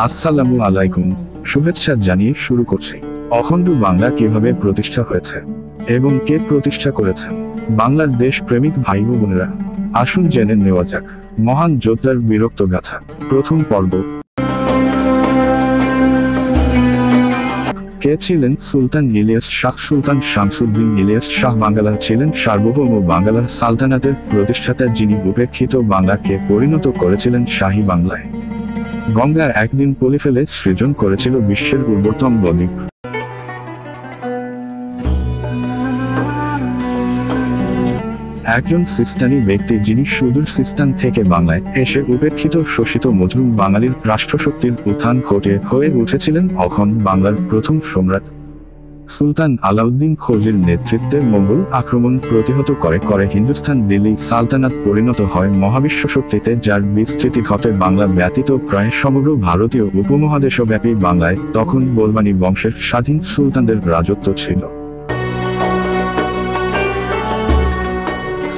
আসসালামু আলাইকুম। শুভেচ্ছা জানিয়ে শুরু করছি। অখণ্ড বাংলা কিভাবে প্রতিষ্ঠা হয়েছে এবং কে প্রতিষ্ঠা করেছেন? বাংলার দেশ প্রেমিক ভাই ও বোনেরা, আসুন জেনে নেওয়া যাক মহান যোদ্ধার বীরত্ব গাথা। প্রথম পর্ব। কে ছিলেন সুলতান ইলিয়াস শাহ? সুলতান শামসুদ্দিন ইলিয়াস শাহ বাঙ্গালা ছিলেন সার্বভৌম বাঙ্গালা সালতানাতের প্রতিষ্ঠাতা, যিনি উপেক্ষিত বাংলাকে পরিণত করেছিলেন শাহী বাংলায়। গঙ্গা একদিন পলি ফেলে সৃজন করেছিল বিশ্বের উর্বরতম বদ্বীপ। একজন সিস্তানি ব্যক্তি, যিনি সুদূর সিস্তান থেকে বাংলায় এসে উপেক্ষিত শোষিত মজলুম বাঙালির রাষ্ট্রশক্তির উত্থান ঘটিয়ে হয়ে উঠেছিলেন অখণ্ড বাংলার প্রথম সম্রাট। সুলতান আলাউদ্দিন খলজির নেতৃত্বে মঙ্গল আক্রমণ প্রতিহত করে হিন্দুস্তান দিল্লি সালতানাত পরিণত হয় মহাবিশ্ব শক্তিতে, যার বিস্তৃতি ঘটে বাংলা ব্যতীত প্রায় সমগ্র ভারতীয় উপমহাদেশব্যাপী। বাংলায় তখন বোলবানী বংশের স্বাধীন সুলতানদের রাজত্ব ছিল।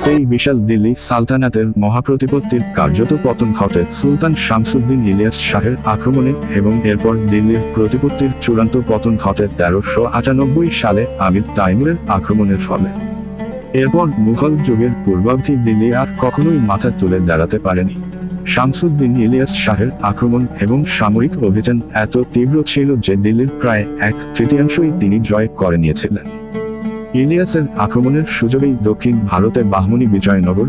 সেই বিশাল দিল্লি সালতানাতের মহাপ্রতিপত্তির কার্যত পতন ঘটে সুলতান শামসুদ্দিন ইলিয়াস শাহের আক্রমণে, এবং এরপর দিল্লির প্রতিপত্তির চূড়ান্ত পতন ঘটে 1398 সালে আমির তাইমুরের আক্রমণের ফলে। এরপর মুঘল যুগের পূর্বাবধি দিল্লি আর কখনোই মাথা তুলে দাঁড়াতে পারেনি। শামসুদ্দিন ইলিয়াস শাহের আক্রমণ এবং সামরিক অভিযান এত তীব্র ছিল যে দিল্লির প্রায় 1/3 তিনি জয় করে নিয়েছিলেন। ইলিয়াসের আক্রমণের সুযোগেই দক্ষিণ ভারতে বাহমনি, বিজয়নগর,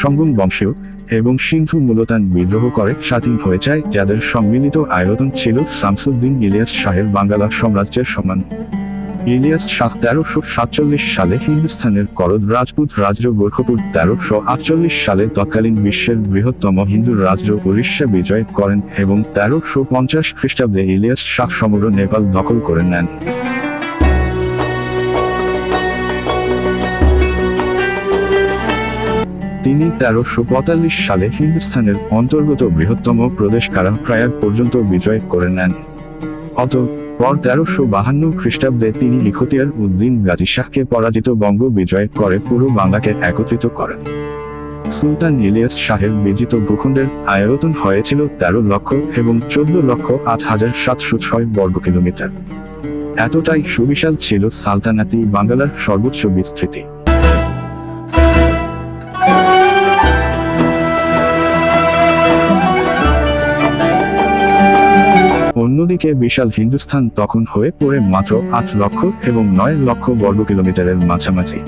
সঙ্গম বংশীয় এবং সিন্ধু মুলতান বিদ্রোহ করে স্বাধীন হয়ে যায়, যাদের সম্মিলিত আয়তন ছিল শামসুদ্দিন ইলিয়াস শাহের বাঙ্গালা সাম্রাজ্যের সমান। ইলিয়াস শাহ 1347 সালে হিন্দুস্তানের করদ রাজপুত রাজ্য গোরখপুর, 1348 সালে তৎকালীন বিশ্বের বৃহত্তম হিন্দু রাজ্য উড়িষ্যা বিজয় করেন এবং 1350 খ্রিস্টাব্দে ইলিয়াস শাহ সমগ্র নেপাল দখল করে নেন। তিনি 1345 সালে হিন্দুস্তানের অন্তর্গত বৃহত্তম প্রদেশ কারাপ্রায়াগ পর্যন্ত বিজয় করে নেন। অতঃপর 1352 খ্রিস্টাব্দে তিনি ইখতিয়ার উদ্দিন গাজী শাহকে পরাজিত বঙ্গ বিজয় করে পুরো বাংলাকে একত্রিত করেন। সুলতান ইলিয়াস শাহের বিজিত ভূখণ্ডের আয়তন হয়েছিল 13 লক্ষ এবং 14,08,706 বর্গ কিলোমিটার। এতটাই সুবিশাল ছিল সালতানাতি বাঙ্গালার সর্বোচ্চ বিস্তৃতি। অন্যদিকে বিশাল হিন্দুস্তান তখন হয়ে পড়ে মাত্র 8 লক্ষ এবং 9 লক্ষ বর্গ কিলোমিটারের মাঝামাঝি।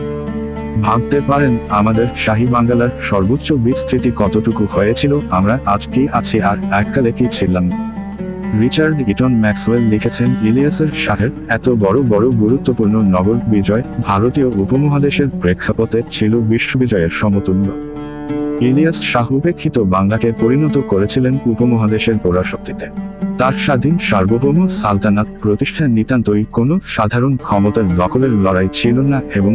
ভাবতে পারেন আমাদের শাহী বাঙ্গালার সর্বোচ্চ বিস্তৃতি কতটুকু হয়েছিল, আমরা আজ কি আছি আর এককালে কি ছিলাম। রিচার্ড ইটন ম্যাক্সওয়েল লিখেছেন, ইলিয়াসের শাহের এত বড় বড় গুরুত্বপূর্ণ নগর বিজয় ভারতীয় উপমহাদেশের প্রেক্ষাপটে ছিল বিশ্ববিজয়ের সমতুল্য। ইলিয়াস শাহ উপেক্ষিত বাংলাকে পরিণত করেছিলেন উপমহাদেশের পরাশক্তিতে। তার স্বাধীন সার্বভৌম সালতানাত প্রতিষ্ঠা নিতান্তই কোনো সাধারণ ক্ষমতার দখলের লড়াই ছিল না, এবং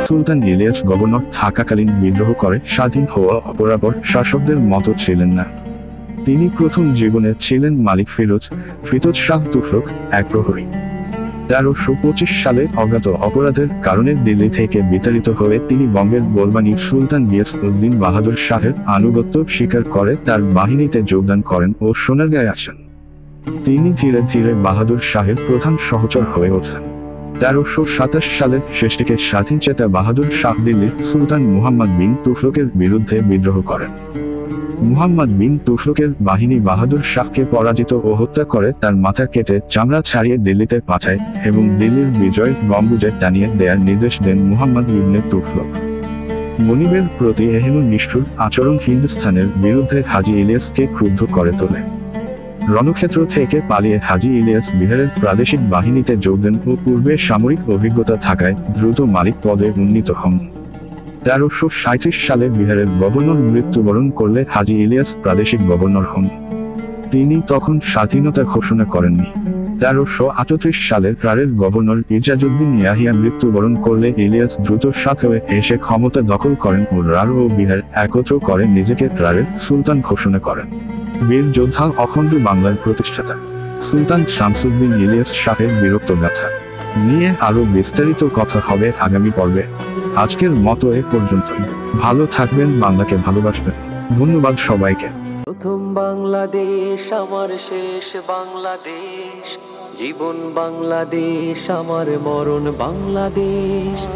সুলতান ইলিয়াস গভর্নর থাকাকালীন বিদ্রোহ করে স্বাধীন হওয়া অপরাপর শাসকদের মতো ছিলেন না। তিনি প্রথম জীবনে ছিলেন মালিক ফিরোজ শাহ তুঘলক, এক প্রহরী। 1325 সালে অজ্ঞাত অপরাধের কারণে দিল্লি থেকে বিতাড়িত হয়ে তিনি বঙ্গের বোলবানী সুলতান গিয়াস উদ্দিন বাহাদুর শাহের আনুগত্য স্বীকার করে তার বাহিনীতে যোগদান করেন ও সোনারগাঁয়ে আসেন। তিনি ধীরে ধীরে বাহাদুর শাহের প্রধান সহচর হয়ে ওঠেন। 1327 সালের শেষদিকে স্বাধীনচেতা বাহাদুর শাহ দিল্লির সুলতান মুহাম্মদ বিন তুঘলকের বিরুদ্ধে বিদ্রোহ করেন। মুহাম্মদ বিন তুঘলকের বাহিনী বাহাদুর শাহকে পরাজিত ও হত্যা করে তার মাথা কেটে চামড়া ছাড়িয়ে দিল্লিতে পাঠায় এবং দিল্লির বিজয় গম্বুজে টানিয়ে দেয়ার নির্দেশ দেন মুহাম্মদ ইবনে তুঘলক। মনিবের প্রতি এহেন নিষ্ঠুর আচরণ হিন্দুস্তানের বিরুদ্ধে হাজী ইলিয়াসকে ক্রুদ্ধ করে তোলে। রণক্ষেত্র থেকে পালিয়ে হাজী ইলিয়াস বিহারের প্রাদেশিক বাহিনীতে যোগ দেন ও পূর্বে সামরিক অভিজ্ঞতা থাকায় দ্রুত মালিক পদে উন্নীত হন। 1337 সালে বিহারের গভর্নর মৃত্যুবরণ করলে হাজী ইলিয়াস প্রাদেশিক গভর্নর হন। তিনি তখন স্বাধীনতা ঘোষণা করেননি। 1338 সালে রারের গভর্নর ইজাজউদ্দিন ইয়াহিয়া মৃত্যুবরণ করলে ইলিয়াস দ্রুত সাকাওয়ে এসে ক্ষমতা দখল করেন ও রার ও বিহার একত্র করে নিজেকে রারের সুলতান ঘোষণা করেন। বীর যোদ্ধা অখণ্ড বাংলার প্রতিষ্ঠাতা সুলতান শামসুদ্দিন ইলিয়াস শাহের বীরত্ব গাথা। নিয়ে আরো বিস্তারিত কথা হবে আগামী পর্বে। আজকের মতো এ পর্যন্তই। ভালো থাকবেন, বাংলাকে ভালোবাসবেন। ধন্যবাদ সবাইকে। প্রথম বাংলাদেশ আমার শেষ বাংলাদেশ, জীবন বাংলাদেশ আমার মরণ বাংলাদেশ।